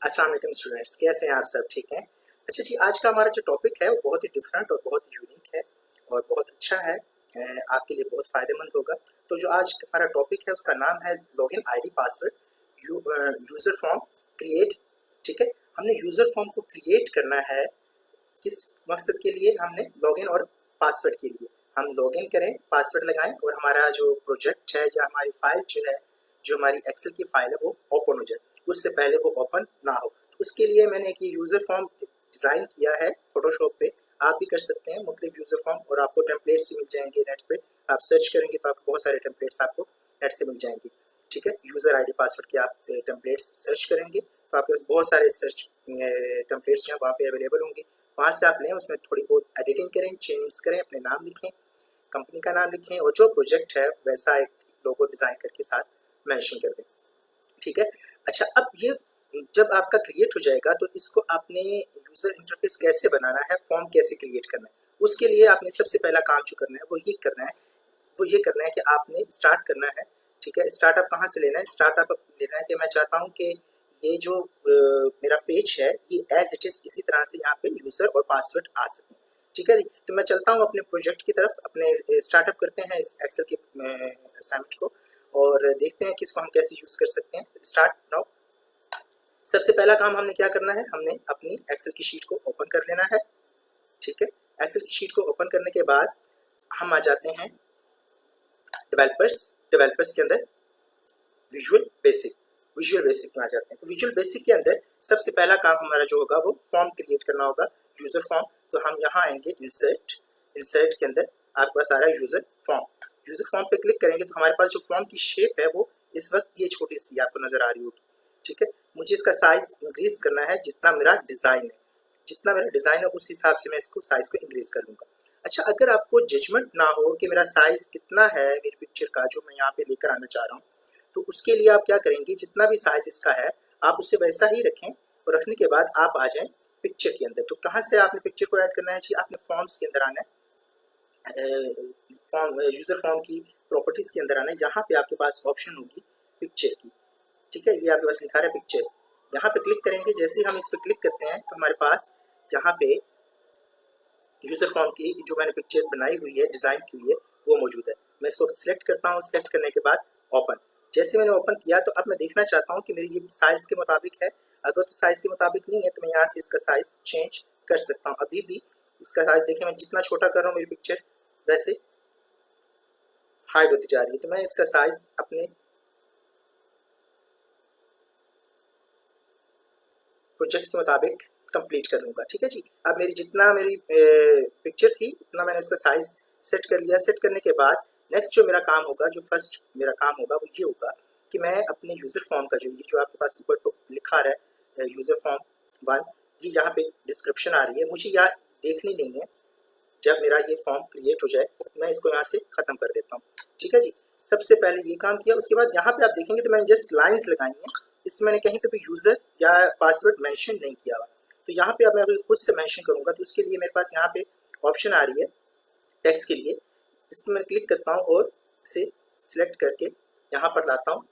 अस्सलाम वालेकुम स्टूडेंट्स, कैसे हैं आप सब? ठीक हैं? अच्छा जी, आज का हमारा जो टॉपिक है वो बहुत ही डिफरेंट और बहुत ही यूनिक है और बहुत अच्छा है। आपके लिए बहुत फ़ायदेमंद होगा। तो जो आज हमारा टॉपिक है उसका नाम है login ID password user form create. ठीक है? हमने यूज़र फॉर्म को क्रिएट करना है। किस मकसद के लिए? हमने लॉगिन और पासवर्ड के लिए। हम लॉगिन करें, पासवर्ड लगाएं और हमारा जो प्रोजेक्ट है या हमारी फाइल जो है, जो हमारी एक्सेल की फाइल है वो ओपन हो जाए। उससे पहले वो ओपन ना हो, तो उसके लिए मैंने एक यूज़र फॉर्म डिज़ाइन किया है फोटोशॉप पे। आप भी कर सकते हैं मुख्तलिफ यूज़र फॉर्म, और आपको टेम्पलेट्स भी मिल जाएंगे नेट पे। आप सर्च करेंगे तो आपको बहुत सारे टेम्पलेट्स आपको नेट से मिल जाएंगे। ठीक है? यूज़र आईडी पासवर्ड के आप टेम्पलेट्स सर्च करेंगे तो आपके पास बहुत सारे सर्च टेम्पलेट्स जो हैं वहाँ पे अवेलेबल होंगे। वहाँ से आप लें, उसमें थोड़ी बहुत एडिटिंग करें, चेंज करें, अपने नाम लिखें, कंपनी का नाम लिखें और जो प्रोजेक्ट है वैसा एक लोगो डिज़ाइन करके साथ मेंशन कर दें। ठीक है? अच्छा, अब ये जब आपका क्रिएट हो जाएगा तो इसको आपने यूज़र इंटरफेस कैसे बनाना है, फॉर्म कैसे क्रिएट करना है, उसके लिए आपने सबसे पहला काम जो करना है वो ये करना है कि आपने स्टार्ट करना है। ठीक है? स्टार्टअप कहाँ से लेना है? स्टार्टअप लेना है कि मैं चाहता हूँ कि ये जो मेरा पेज है ये एज इट इज़ इसी तरह से यहाँ पे यूज़र और पासवर्ड आ सके। ठीक है जी? तो मैं चलता हूँ अपने प्रोजेक्ट की तरफ, अपने स्टार्टअप करते हैं इस एक्सेल के असाइनमेंट को और देखते हैं कि इसको हम कैसे यूज़ कर सकते हैं। Start now. सबसे पहला काम हमने क्या करना है, हमने अपनी एक्सेल की शीट को ओपन कर लेना है। ठीक है? एक्सेल की शीट को ओपन करने के बाद हम आ जाते हैं डेवलपर्स के अंदर विजुअल बेसिक में आ जाते हैं। तो विजुअल बेसिक के अंदर सबसे पहला काम हमारा जो होगा वो फॉर्म क्रिएट करना होगा, यूज़र फॉर्म। तो हम यहाँ आएंगे इंसर्ट के अंदर आपके पास आ रहा है यूज़र फॉर्म पे क्लिक करेंगे तो हमारे पास जो फॉर्म की शेप है वो इस वक्त ये छोटी सी आपको नज़र आ रही होगी। ठीक है? मुझे इसका साइज़ इंक्रीज़ करना है जितना मेरा डिज़ाइन है उस हिसाब से मैं इसको साइज़ को इंक्रीज़ कर लूँगा। अच्छा, अगर आपको जजमेंट ना हो कि मेरा साइज़ कितना है मेरी पिक्चर का जो मैं यहाँ पे लेकर आना चाह रहा हूँ, तो उसके लिए आप क्या करेंगे, जितना भी साइज़ इसका है आप उसे वैसा ही रखें और रखने के बाद आप आ जाएँ पिक्चर के अंदर। तो कहाँ से आपने पिक्चर को ऐड करना है जी? आपने फॉर्म्स के अंदर आना है, यूज़र फॉर्म की प्रॉपर्टीज़ के अंदर आना है। यहाँ पे आपके पास ऑप्शन होगी पिक्चर की। ठीक है? ये आपके पास लिखा है पिक्चर। यहाँ पे क्लिक करेंगे, जैसे ही हम इस पे क्लिक करते हैं तो हमारे पास यहाँ पे यूज़र फॉर्म की जो मैंने पिक्चर बनाई हुई है, डिज़ाइन की हुई है, वो मौजूद है। मैं इसको सिलेक्ट करता हूँ, सिलेक्ट करने के बाद ओपन। जैसे मैंने ओपन किया तो अब मैं देखना चाहता हूँ कि मेरी ये साइज़ के मुताबिक है। अगर तो साइज़ के मुताबिक नहीं है तो मैं यहाँ से इसका साइज़ चेंज कर सकता हूँ। अभी भी इसका साइज़ देखिए, मैं जितना छोटा कर रहा हूँ मेरी पिक्चर वैसे हाइड होती जा रही है। तो मैं इसका साइज़ अपने प्रोजेक्ट के मुताबिक कंप्लीट कर लूँगा। ठीक है जी? अब मेरी पिक्चर थी उतना मैंने इसका साइज़ सेट कर लिया। सेट करने के बाद नेक्स्ट जो मेरा काम होगा, जो फर्स्ट मेरा काम होगा वो ये होगा कि मैं अपने यूज़र फॉर्म का जो आपके पास ऊपर तो लिखा रहा है यूज़र फॉर्म 1, ये यहाँ पे डिस्क्रिप्शन आ रही है, मुझे यहाँ देखनी नहीं है। जब मेरा ये फॉर्म क्रिएट हो जाए मैं इसको यहाँ से ख़त्म कर देता हूँ। ठीक है जी? सबसे पहले ये काम किया, उसके बाद यहाँ पे आप देखेंगे तो मैंने जस्ट लाइन्स लगाई हैं। इसमें मैंने कहीं पे भी यूज़र या पासवर्ड मेंशन नहीं किया हुआ। तो यहाँ पे अब मैं अगर खुद से मेंशन करूँगा तो उसके लिए मेरे पास यहाँ पे ऑप्शन आ रही है टेक्स्ट के लिए। इस पर मैं क्लिक करता हूँ और इसे सिलेक्ट करके यहाँ पर लाता हूँ।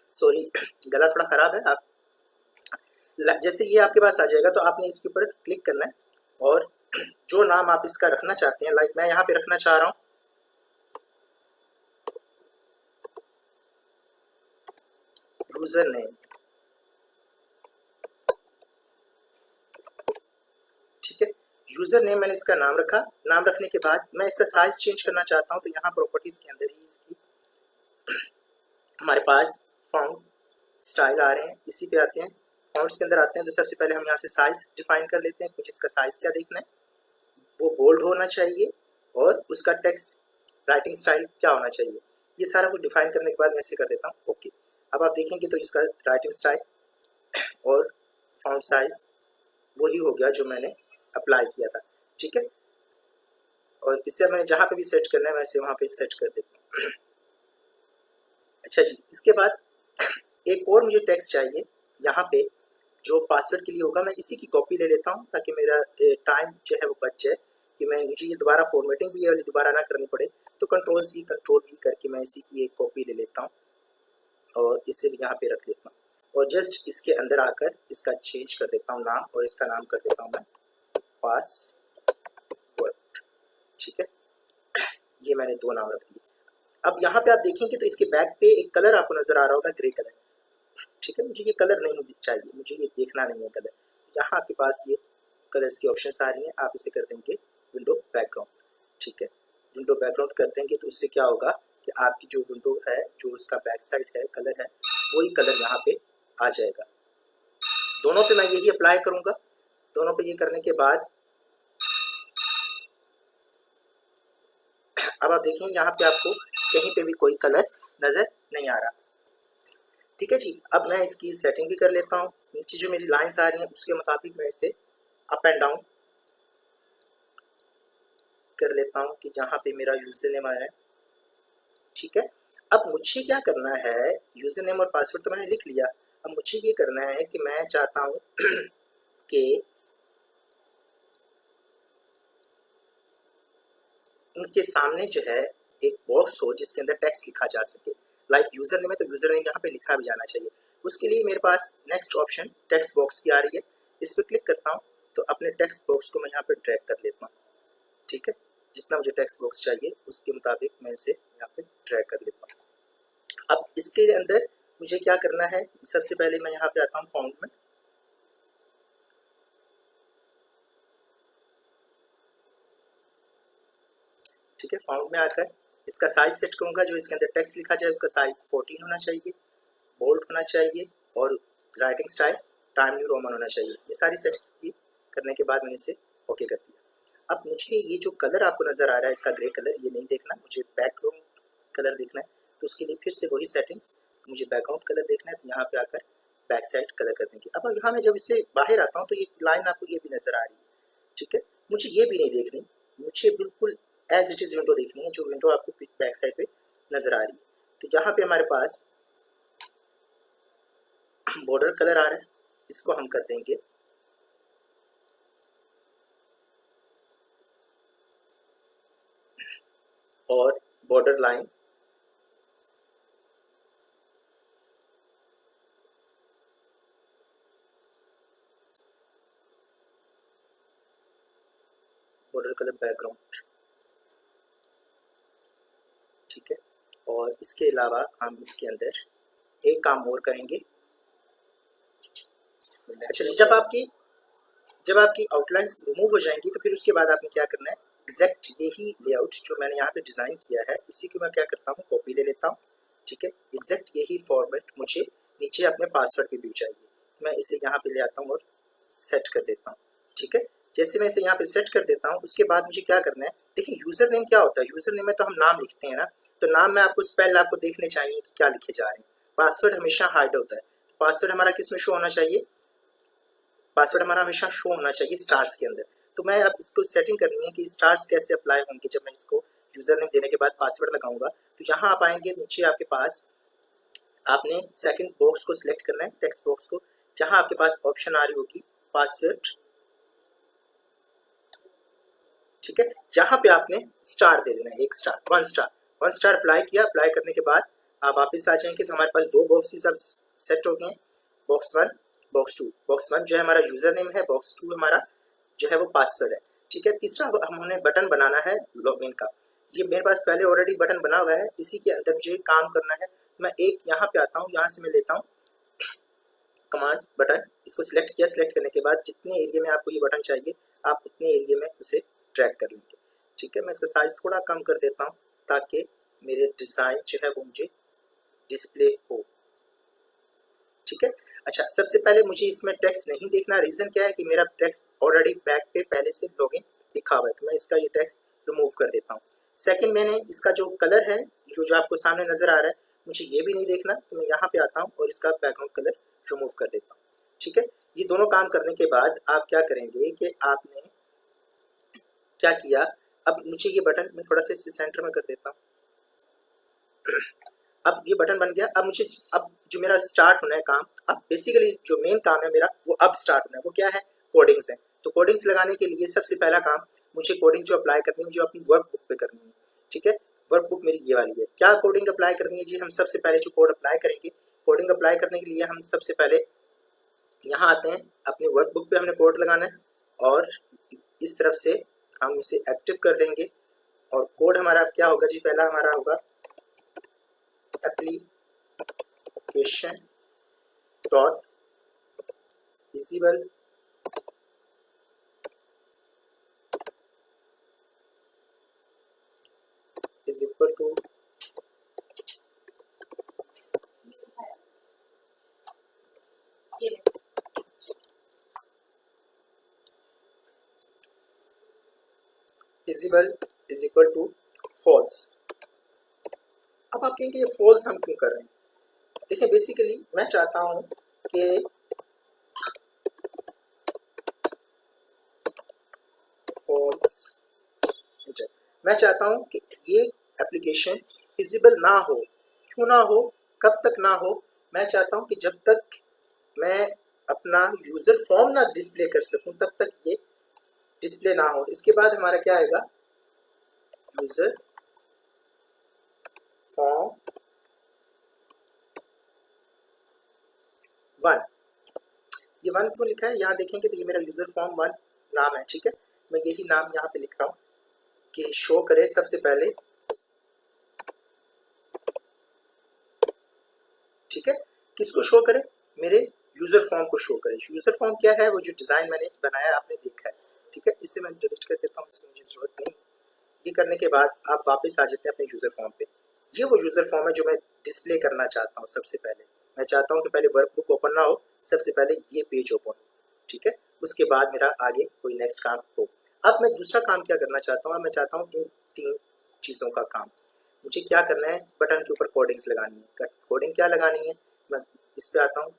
सॉरी, गला थोड़ा ख़राब है। आप जैसे ये आपके पास आ जाएगा तो आपने इसके ऊपर क्लिक करना है और जो नाम आप इसका रखना चाहते हैं, लाइक मैं यहाँ पे रखना चाह रहा हूँ यूज़र नेम। ठीक है? यूज़र नेम मैंने इसका नाम रखा। नाम रखने के बाद मैं इसका साइज़ चेंज करना चाहता हूँ तो यहाँ प्रॉपर्टीज़ के अंदर ही इसकी हमारे पास फॉन्ट स्टाइल आ रहे हैं, इसी पे आते हैं। फॉन्ट्स के अंदर आते हैं तो सबसे पहले हम यहाँ से साइज़ डिफाइन कर लेते हैं। कुछ इसका साइज़ क्या देखना है, वो बोल्ड होना चाहिए और उसका टेक्स्ट राइटिंग स्टाइल क्या होना चाहिए, ये सारा कुछ डिफाइन करने के बाद मैं इसे कर देता हूँ ओके। अब आप देखेंगे तो इसका राइटिंग स्टाइल और फॉन्ट साइज़ वही हो गया जो मैंने अप्लाई किया था। ठीक है? और इससे मैंने जहाँ पे भी सेट करना है वैसे वहाँ पे सेट कर देता हूँ। अच्छा जी, इसके बाद एक और मुझे टेक्स्ट चाहिए यहाँ पे जो पासवर्ड के लिए होगा। मैं इसी की कॉपी ले लेता हूँ ताकि मेरा टाइम जो है वो बच जाए, कि मुझे ये दोबारा फॉर्मेटिंग भी है दोबारा ना करनी पड़े। तो कंट्रोल सी कंट्रोल वी करके मैं इसी की एक कॉपी ले लेता हूँ और इसे भी यहाँ पे रख लेता हूँ और जस्ट इसके अंदर आकर इसका चेंज कर देता हूँ नाम, और इसका नाम कर देता हूँ मैं पासवर्ड। ठीक है, ये मैंने 2 नाम रख दिए। अब यहाँ पे आप देखेंगे तो इसके बैक पे एक कलर आपको नजर आ रहा होगा, ग्रे कलर। ठीक है, मुझे ये कलर नहीं चाहिए, मुझे ये देखना नहीं है कलर। यहाँ आपके पास ये कलर्स की ऑप्शंस आ रही हैं, आप इसे कर देंगे विंडो बैकग्राउंड। ठीक है, विंडो बैकग्राउंड कर देंगे तो उससे क्या होगा कि आपकी जो विंडो है, जो उसका बैक साइड है, कलर है, वही कलर यहाँ पे आ जाएगा। दोनों पे मैं यही अप्लाई करूँगा। दोनों पे ये करने के बाद अब आप देखें यहाँ पे आपको कहीं पे भी कोई कलर नज़र नहीं आ रहा। ठीक है जी, अब मैं इसकी सेटिंग भी कर लेता हूँ। नीचे जो मेरी लाइंस आ रही हैं उसके मुताबिक मैं इसे अप एंड डाउन कर लेता हूँ कि जहाँ पे मेरा यूजर नेम आ रहा है। ठीक है, अब मुझे क्या करना है, यूजर नेम और पासवर्ड तो मैंने लिख लिया। अब मुझे ये करना है कि मैं चाहता हूँ कि इनके सामने जो है एक बॉक्स हो जिसके अंदर टेक्स्ट लिखा जा सके। लाइक यूजर नेम है तो यूजर नेम यहाँ पे लिखा भी जाना चाहिए। उसके लिए मेरे पास नेक्स्ट ऑप्शन टेक्स्ट बॉक्स की आ रही है, इस पर क्लिक करता हूँ तो अपने टेक्स्ट बॉक्स को मैं यहाँ पे ड्रैग कर लेता हूँ। ठीक है, जितना मुझे टेक्स्ट बॉक्स चाहिए उसके मुताबिक मैं इसे यहाँ पे ड्रैग कर लेता हूँ। अब इसके अंदर मुझे क्या करना है, सबसे पहले मैं यहाँ पे आता हूँ फॉन्ट में। ठीक है, फॉन्ट में आकर इसका साइज सेट करूँगा। जो इसके अंदर टेक्स्ट लिखा जाए उसका साइज 14 होना चाहिए, बोल्ड होना चाहिए, और writing style time new Roman होना चाहिए। ये सारी सेटिंग्स की करने के बाद मैंने इसे ओके कर दिया। अब मुझे ये जो कलर आपको नज़र आ रहा है इसका ग्रे कलर, ये नहीं देखना, मुझे बैकग्राउंड कलर देखना है। तो उसके लिए फिर से वही सेटिंग्स, मुझे बैकग्राउंड कलर देखना है, तो यहाँ पे आकर बैक साइड कलर कर देंगे। अब यहाँ मैं जब इससे बाहर आता हूँ तो ये लाइन आपको ये भी नज़र आ रही है। ठीक है, मुझे ये भी नहीं देखनी, मुझे बिल्कुल एज इट इज़ विंडो देखनी है, जो विंडो आपको बैक साइड पे नज़र आ रही है। तो यहाँ पे हमारे पास बॉर्डर कलर आ रहा है, इसको हम कर देंगे और border line border colour background. ठीक है, और इसके अलावा हम इसके अंदर एक काम और करेंगे। अच्छा जी, जब आपकी आउटलाइंस रिमूव हो जाएंगी तो फिर उसके बाद आपने क्या करना है, एग्जैक्ट यही लेआउट जो मैंने यहाँ पे डिज़ाइन किया है इसी को मैं क्या करता हूँ, कॉपी ले लेता हूँ। ठीक है, एग्जैक्ट यही फॉर्मेट मुझे नीचे अपने पासवर्ड पे भी चाहिए। मैं इसे यहाँ पे ले आता हूँ और सेट कर देता हूँ। ठीक है, जैसे मैं इसे यहाँ पे सेट कर देता हूँ उसके बाद मुझे क्या करना है, देखिए यूज़र नेम क्या होता है, यूज़र नेम में तो हम नाम लिखते हैं ना, तो नाम में आपको स्पेल आपको देखने चाहिए कि क्या लिखे जा रहे हैं। पासवर्ड हमेशा हाइड होता है, पासवर्ड हमारा किस में शो होना चाहिए, पासवर्ड हमारा हमेशा शो होना चाहिए स्टार्स के अंदर। तो मैं अब इसको सेटिंग करनी है कि स्टार्स कैसे अप्लाई होंगे जब मैं इसको यूज़र नेम देने के बाद पासवर्ड लगाऊंगा। तो यहाँ आप आएंगे, नीचे आपके पास आपने सेकंड बॉक्स को सिलेक्ट करना है, टेक्स्ट बॉक्स को, जहाँ आपके पास ऑप्शन आ रही होगी पासवर्ड। ठीक है, यहाँ पे आपने स्टार दे देना है, एक स्टार, वन स्टार अप्लाई किया। अप्लाई करने के बाद आप वापस आ जाएंगे तो हमारे पास 2 बॉक्सेस अब सेट हो गए हैं, बॉक्स 1 बॉक्स 2। बॉक्स 1 जो है हमारा यूज़र नेम है, बॉक्स 2 हमारा जो है वो पासवर्ड है। ठीक है, तीसरा हमें बटन बनाना है लॉगिन का। ये मेरे पास पहले ऑलरेडी बटन बना हुआ है, इसी के अंदर मुझे काम करना है। मैं एक यहाँ पे आता हूँ, यहाँ से मैं लेता हूँ कमांड बटन, इसको सिलेक्ट किया। सिलेक्ट करने के बाद जितने एरिया में आपको ये बटन चाहिए आप उतने एरिया में उसे ड्रैग कर लेंगे। ठीक है, मैं इसका साइज थोड़ा कम कर देता हूँ ताकि मेरे डिज़ाइन जो है वो मुझे डिस्प्ले हो। ठीक है, अच्छा सबसे पहले मुझे इसमें टेक्स्ट नहीं देखना। रीज़न क्या है कि मेरा टेक्स्ट ऑलरेडी बैक पे पहले से लॉगिन लिखा हुआ है, तो मैं इसका ये टेक्स्ट रिमूव कर देता हूँ। सेकंड, मैंने इसका जो कलर है जो आपको सामने नज़र आ रहा है, मुझे ये भी नहीं देखना, तो मैं यहाँ पे आता हूँ और इसका बैकग्राउंड कलर रिमूव कर देता हूँ। ठीक है, ये दोनों काम करने के बाद आप क्या करेंगे कि आपने क्या किया, अब मुझे ये बटन मैं थोड़ा सा इसे सेंटर में कर देता हूँ। अब ये बटन बन गया। अब मुझे अब जो मेरा स्टार्ट होना है काम, अब बेसिकली जो मेन काम है मेरा वो अब स्टार्ट होना है, वो क्या है, कोडिंग्स है। तो कोडिंग्स लगाने के लिए सबसे पहला काम, मुझे कोडिंग जो अप्लाई करनी है मुझे अपनी वर्क बुक पे करनी है। ठीक है, वर्क बुक मेरी ये वाली है। क्या कोडिंग अप्लाई करनी है जी, हम सबसे पहले जो कोड अप्लाई करेंगे कोडिंग अप्लाई करने के लिए हम सबसे पहले यहाँ आते हैं, अपनी वर्कबुक पे हमने कोड लगाना है और इस तरफ से हम इसे एक्टिव कर देंगे और कोड हमारा क्या होगा जी, पहला हमारा होगा application dot visible is equal to visible is equal to false. अब आप कहेंगे ये फॉल्स हम क्यों कर रहे हैं? देखिए बेसिकली मैं चाहता हूँ कि फॉल्स, मैं चाहता हूँ कि ये एप्लीकेशन विजिबल ना हो। क्यों ना हो, कब तक ना हो? मैं चाहता हूँ कि जब तक मैं अपना यूजर फॉर्म ना डिस्प्ले कर सकूं तब तक ये डिस्प्ले ना हो। इसके बाद हमारा क्या आएगा, यूजर फॉर्म 1। ये 1 क्यों लिखा है यहाँ देखेंगे तो ये मेरा यूजर फॉर्म 1 नाम है, ठीक है। मैं यही नाम यहाँ पे लिख रहा हूँ कि शो करे सबसे पहले, ठीक है। किसको शो करे? मेरे यूजर फॉर्म को शो करे। यूजर फॉर्म क्या है? वो जो डिजाइन मैंने बनाया आपने देखा है, ठीक है। इसे मैं डिलीट कर देता हूँ, इसकी मुझे जरूरत नहीं। ये करने के बाद आप वापस आ जाते हैं अपने यूजर फॉर्म पे। ये वो यूजर फॉर्म है जो मैं डिस्प्ले करना चाहता हूँ। सबसे पहले मैं चाहता हूँ कि पहले वर्कबुक ओपन ना हो, सबसे पहले ये पेज ओपन हो, ठीक है। उसके बाद मेरा आगे कोई नेक्स्ट काम हो। अब मैं दूसरा काम क्या करना चाहता हूँ? अब मैं चाहता हूँ इन 3 चीज़ों का काम। मुझे क्या करना है? बटन के ऊपर कोडिंग्स लगानी है। कोडिंग क्या लगानी है? मैं इस पे आता हूँ,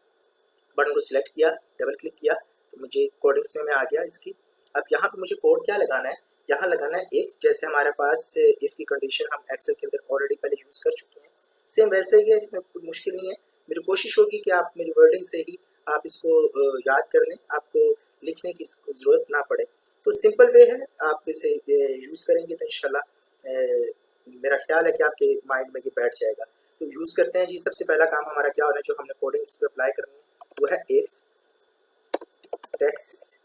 बटन को सिलेक्ट किया, डबल क्लिक किया तो मुझे कोडिंग्स में मैं आ गया इसकी। अब यहाँ पे मुझे कोड क्या लगाना है? यहाँ लगाना है इफ़। जैसे हमारे पास इफ़ की कंडीशन हम एक्सेल के अंदर ऑलरेडी पहले यूज़ कर चुके हैं, सेम वैसे ही है, इसमें कोई मुश्किल नहीं है। मेरी कोशिश होगी कि आप मेरी वर्डिंग से ही आप इसको याद कर लें, आपको लिखने की ज़रूरत ना पड़े। तो सिंपल वे है, आप इसे यूज़ करेंगे तो इंशाल्लाह मेरा ख्याल है कि आपके माइंड में ये बैठ जाएगा। तो यूज़ करते हैं जी। सबसे पहला काम हमारा क्या होना है, जो हमने कोडिंग इस पर अप्लाई करनी है, वो है इफ़ टेक्स्ट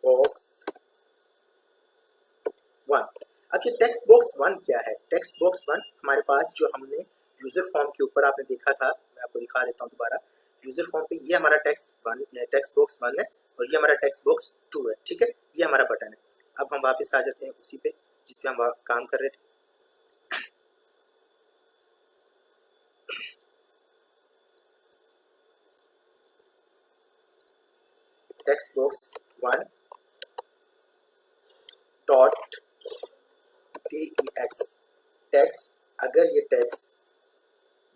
बॉक्स 1। अब ये टेक्स्ट बॉक्स 1 क्या है? टेक्स्ट बॉक्स 1 हमारे पास जो हमने यूजर फॉर्म के ऊपर आपने देखा था, मैं आपको दिखा देता हूँ दोबारा। यूजर फॉर्म पे ये हमारा टेक्स्ट बॉक्स 1 है और ये हमारा टेक्स्ट बॉक्स 2 है, ठीक है। ये हमारा बटन है। अब हम वापस आ जाते हैं उसी पे जिस पे हम काम कर रहे थे। Text box 1 dot takes text, अगर ये टेक्स्ट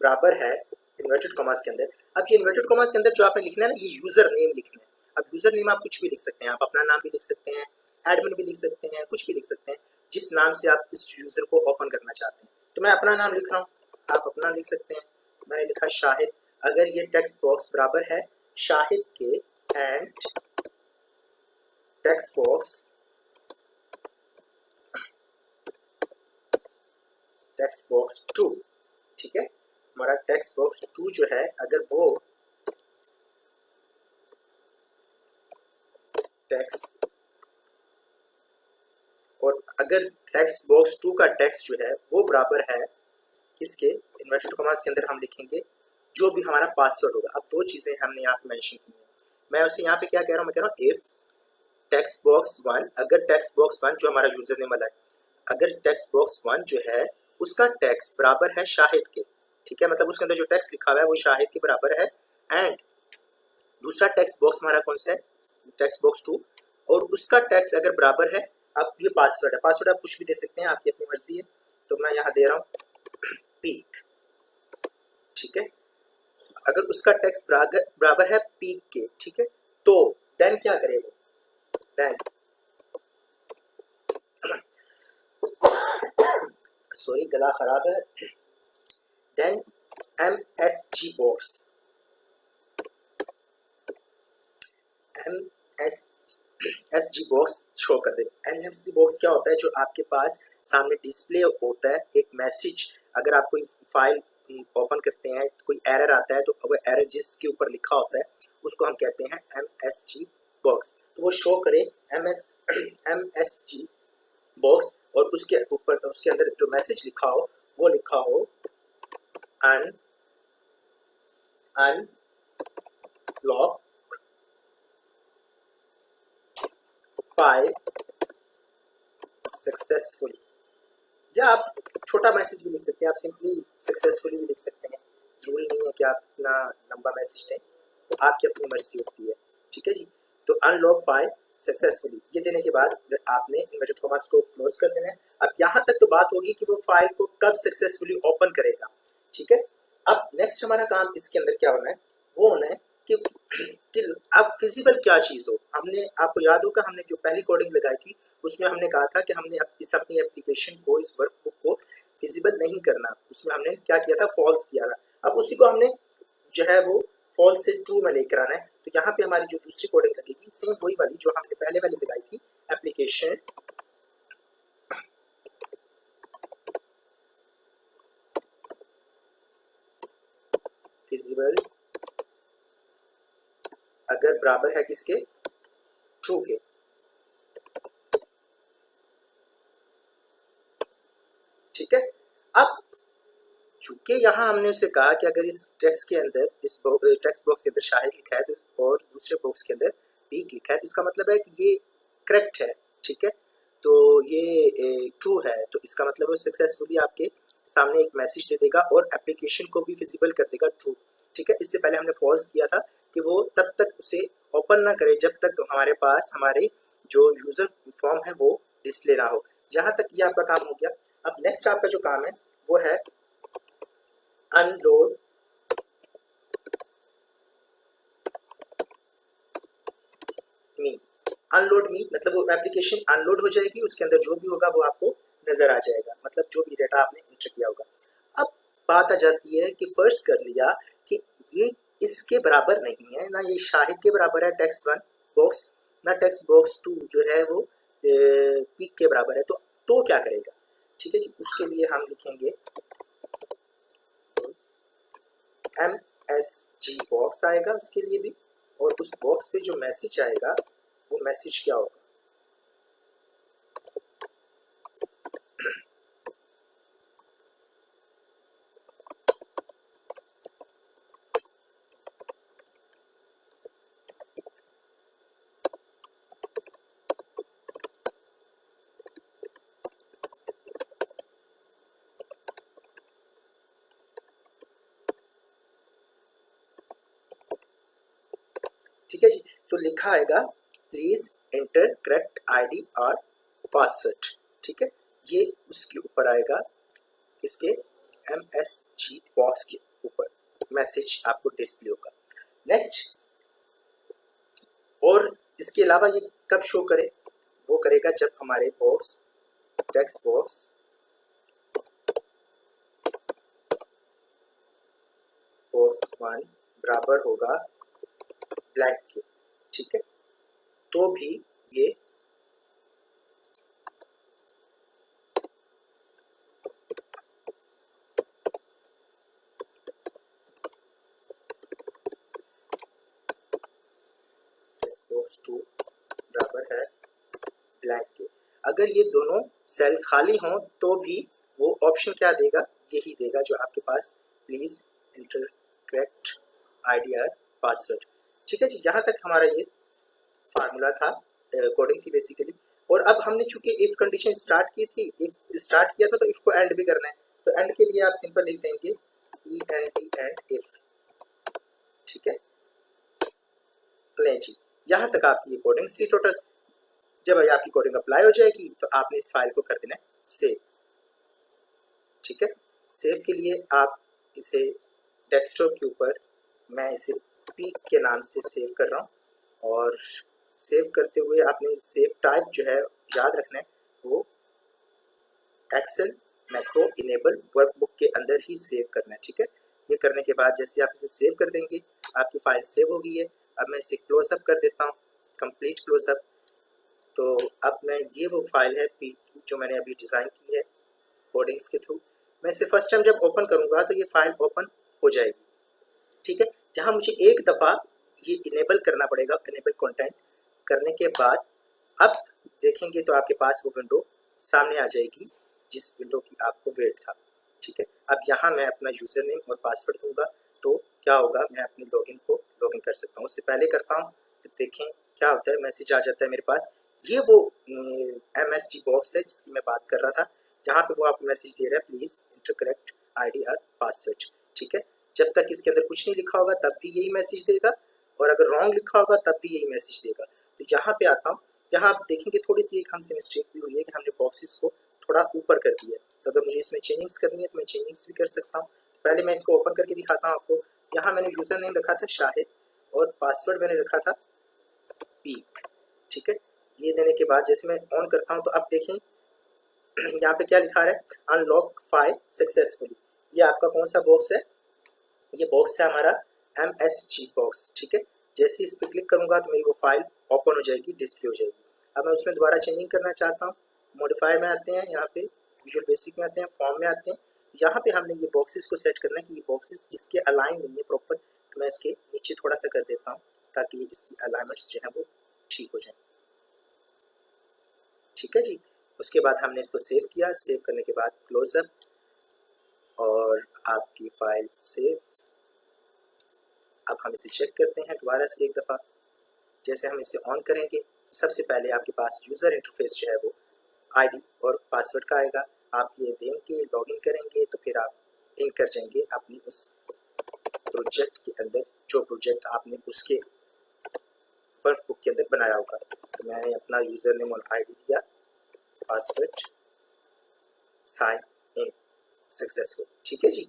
बराबर है इन्वर्टेड कॉमास के अंदर। अब ये इन्वर्टेड कॉमास के अंदर जो आपने लिखना है ना, ये यूजर नेम लिखना है। अब यूजर नेम आप कुछ भी लिख सकते हैं, आप अपना नाम भी लिख सकते हैं, एडमिन भी लिख सकते हैं, कुछ भी लिख सकते हैं, जिस नाम से आप इस यूजर को ओपन करना चाहते हैं। तो मैं अपना नाम लिख रहा हूँ, आप अपना लिख सकते हैं। मैंने लिखा शाहिद। अगर ये टेक्स्ट बॉक्स बराबर है शाहिद के and text box text box 2, ठीक है। हमारा टेक्स्ट बॉक्स 2 जो है, अगर वो टेक्स्ट और अगर टेक्स्ट बॉक्स 2 का टेक्स्ट जो है वो बराबर है किसके? इन्वर्टेड कॉमास के अंदर हम लिखेंगे जो भी हमारा पासवर्ड होगा। अब 2 चीज़ें हमने यहाँ पे मेंशन की हैं। मैं उसे यहाँ पे क्या कह रहा हूँ? मैं कह रहा हूँ इफ टेक्स्ट बॉक्स 1, अगर टेक्स्ट बॉक्स 1 जो हमारा यूजर नेम वाला है, अगर टेक्स्ट बॉक्स 1 जो है उसका टेक्स्ट बराबर है शाहिद के, ठीक है, मतलब उसके अंदर जो टेक्स्ट लिखा हुआ है वो शाहिद के बराबर है। एंड दूसरा टेक्स्ट बॉक्स हमारा कौन सा है? टेक्स्ट बॉक्स 2, और उसका टेक्स्ट अगर बराबर है, अब ये पासवर्ड है, पासवर्ड आप कुछ भी दे सकते हैं, आपकी अपनी मर्जी है। तो मैं यहाँ दे रहा हूँ पीक, ठीक है। अगर उसका टेक्स्ट बराबर है पीक के, ठीक है, तो देन क्या करे वो? देन सॉरी गला खराब है। Then MSG box, MSG box show कर दे। MSG बॉक्स क्या होता है? जो आपके पास सामने डिस्प्ले होता है एक मैसेज, अगर आप कोई फाइल ओपन करते हैं कोई एरर आता है, तो वो एरर जिसके ऊपर लिखा होता है उसको हम कहते हैं MSG बॉक्स। तो वो शो करे MSG बॉक्स, और उसके ऊपर उसके अंदर जो मैसेज लिखा हो वो लिखा हो अनलॉक फाइल सक्सेसफुली, या आप छोटा मैसेज भी लिख सकते हैं, आप सिंपली सक्सेसफुली भी लिख सकते हैं, ज़रूरी नहीं है कि आप इतना लंबा मैसेज दें, तो आपकी अपनी मर्जी होती है। ठीक है जी। तो अनलॉक फाइल सक्सेसफुली ये देने के बाद आपने इन्वर्टेड कॉमास को क्लोज कर देना है। अब यहाँ तक तो बात होगी कि वो फाइल को कब सक्सेसफुली ओपन करेगा। ठीक है। अब नेक्स्ट हमारा काम इसके अंदर क्या होना है, वो होना है कि अब फिजिबल क्या चीज़ हो। हमने, आपको याद होगा हमने जो पहली कोडिंग लगाई थी उसमें हमने कहा था कि हमने इस अपनी एप्लीकेशन को, इस वर्कबुक को फिजिबल नहीं करना, उसमें हमने क्या किया था, फॉल्स किया था। अब उसी को हमने जो है वो फॉल्स से ट्रू में लेकर आना है। तो यहाँ पे हमारी जो दूसरी कोडिंग लगेगी सेम वही वाली जो हमने पहले वाली लगाई थी, एप्लीकेशन फिजिबल अगर बराबर है किसके, ट्रू के। ठीक है। अब चूंकि यहाँ हमने उसे कहा कि अगर इस टेक्स्ट के अंदर, इस टेक्स्ट बॉक्स के अंदर शाहिद लिखा है तो और दूसरे बॉक्स के अंदर पीक लिखा है, तो इसका मतलब है कि ये करेक्ट है। ठीक है। तो ये ट्रू है, तो इसका मतलब वो सक्सेसफुली आपके सामने एक मैसेज दे देगा और एप्लीकेशन को भी विजिबल कर देगा ट्रू। ठीक है। इससे पहले हमने फॉल्स किया था कि वो तब तक उसे ओपन ना करे जब तक हमारे पास हमारे जो यूज़र फॉर्म है वो डिस्प्ले ना हो। जहाँ तक ये आपका काम हो गया। अब नेक्स्ट आपका जो काम है वो है अनलोड मी। अनलोड मी मतलब वो एप्लीकेशन अनलोड हो जाएगी, उसके अंदर जो भी होगा वो आपको नजर आ जाएगा, मतलब जो भी डेटा आपने इंटर किया होगा। अब बात आ जाती है कि फर्स्ट कर लिया कि ये इसके बराबर नहीं है, ना ये शाहिद के बराबर है टेक्स्ट वन बॉक्स, ना टेक्स्ट बॉक्स टू जो है वो पीक के बराबर है, तो क्या करेगा। ठीक है जी। उसके लिए हम लिखेंगे MSG बॉक्स आएगा उसके लिए भी, और उस बॉक्स पे जो मैसेज आएगा वो मैसेज क्या होगा, ठीक है जी। तो लिखा आएगा प्लीज एंटर करेक्ट आईडी और पासवर्ड। ठीक है। ये उसके ऊपर आएगा, इसके MSG बॉक्स के ऊपर मैसेज आपको डिस्प्ले होगा। नेक्स्ट, और इसके अलावा ये कब शो करे, वो करेगा जब हमारे बॉक्स टेक्स्ट बॉक्स वन बराबर होगा ब्लैंक के। ठीक है। तो भी ये टेक्स्ट बॉक्स टू बराबर है ब्लैंक के। अगर ये दोनों सेल खाली हों तो भी वो ऑप्शन क्या देगा, यही देगा जो आपके पास, प्लीज एंटर करेक्ट आईडी और पासवर्ड। ठीक है जी। यहाँ तक हमारा ये फार्मूला था, कोडिंग थी बेसिकली। और अब हमने चूंकि इफ कंडीशन स्टार्ट की थी, इफ स्टार्ट किया था तो इफ को एंड भी करना है, तो एंड के लिए आप सिंपल लिख देंगे एंड इफ। ठीक है। लें जी, यहाँ तक आपकी ये कोडिंग थी टोटल। जब आपकी कोडिंग अप्लाई हो जाएगी तो आपने इस फाइल को कर देना है सेव। ठीक है। सेव के लिए आप इसे डेस्कटॉप के ऊपर, मैं इसे पीक के नाम से सेव कर रहा हूँ, और सेव करते हुए आपने सेव टाइप जो है याद रखना है, वो एक्सेल मैक्रो इनेबल वर्कबुक के अंदर ही सेव करना है। ठीक है। ये करने के बाद जैसे आप इसे सेव कर देंगे आपकी फाइल सेव हो गई है। अब मैं इसे क्लोजअप कर देता हूँ, कंप्लीट क्लोजअप। तो अब मैं, ये वो फाइल है पीक की जो मैंने अभी डिज़ाइन की है कोडिंग्स के थ्रू। मैं इसे फर्स्ट टाइम जब ओपन करूँगा तो ये फाइल ओपन हो जाएगी, ठीक है। यहाँ मुझे एक दफ़ा ये इनेबल करना पड़ेगा। इनेबल कंटेंट करने के बाद अब देखेंगे तो आपके पास वो विंडो सामने आ जाएगी जिस विंडो की आपको वेट था, ठीक है। अब यहाँ मैं अपना यूज़र नेम और पासवर्ड दूंगा तो क्या होगा, मैं अपनी लॉगिन को लॉगिन कर सकता हूँ। उससे पहले करता हूँ तो देखें क्या होता है। मैसेज आ जाता है मेरे पास। ये वो MSG बॉक्स है जिसकी मैं बात कर रहा था। यहाँ पे वो आपको मैसेज दे रहा है प्लीज़ इंटर करेक्ट ID और पासवर्ड, ठीक है। जब तक इसके अंदर कुछ नहीं लिखा होगा तब भी यही मैसेज देगा, और अगर रॉन्ग लिखा होगा तब भी यही मैसेज देगा। तो यहाँ पे आता हूँ। यहाँ आप देखेंगे थोड़ी सी एक हमसे मिस्टेक भी हुई है कि हमने बॉक्सेस को थोड़ा ऊपर कर दिया है। तो अगर मुझे इसमें चेंजिंग्स करनी है तो मैं चेंजिंग्स भी कर सकता हूँ। तो पहले मैं इसको ओपन करके दिखाता हूँ आपको। यहाँ मैंने यूज़र नेम रखा था शाहिद और पासवर्ड मैंने रखा था पीक, ठीक है। ये देने के बाद जैसे मैं ऑन करता हूँ तो अब देखें यहाँ पे क्या लिखा रहा है, अनलॉक फाइल सक्सेसफुली। ये आपका कौन सा बॉक्स है, ये बॉक्स है हमारा MSG बॉक्स, ठीक है। जैसे ही इस पर क्लिक करूँगा तो मेरी वो फाइल ओपन हो जाएगी, डिस्प्ले हो जाएगी। अब मैं उसमें दोबारा चेंजिंग करना चाहता हूँ। मॉडिफाई में आते हैं, यहाँ पे विजुअल बेसिक में आते हैं, फॉर्म में आते हैं। यहाँ पे हमने ये बॉक्सेस को सेट करना है कि ये बॉक्सेस इसके अलाइन नहीं है प्रॉपर। तो मैं इसके नीचे थोड़ा सा कर देता हूँ ताकि इसकी अलाइनमेंट्स जो है वो ठीक हो जाए, ठीक है जी। उसके बाद हमने इसको सेव किया। सेव करने के बाद क्लोजअप, और आपकी फाइल सेव। अब हम इसे चेक करते हैं दोबारा से एक दफ़ा। जैसे हम इसे ऑन करेंगे सबसे पहले आपके पास यूज़र इंटरफेस जो है वो ID और पासवर्ड का आएगा। आप ये देंगे, लॉगिन करेंगे तो फिर आप इन कर जाएंगे अपनी उस प्रोजेक्ट के अंदर, जो प्रोजेक्ट आपने उसके वर्कबुक के अंदर बनाया होगा। तो मैंने अपना यूज़र नेम और ID दिया, पासवर्ड, साइन इन सक्सेसफुल, ठीक है जी।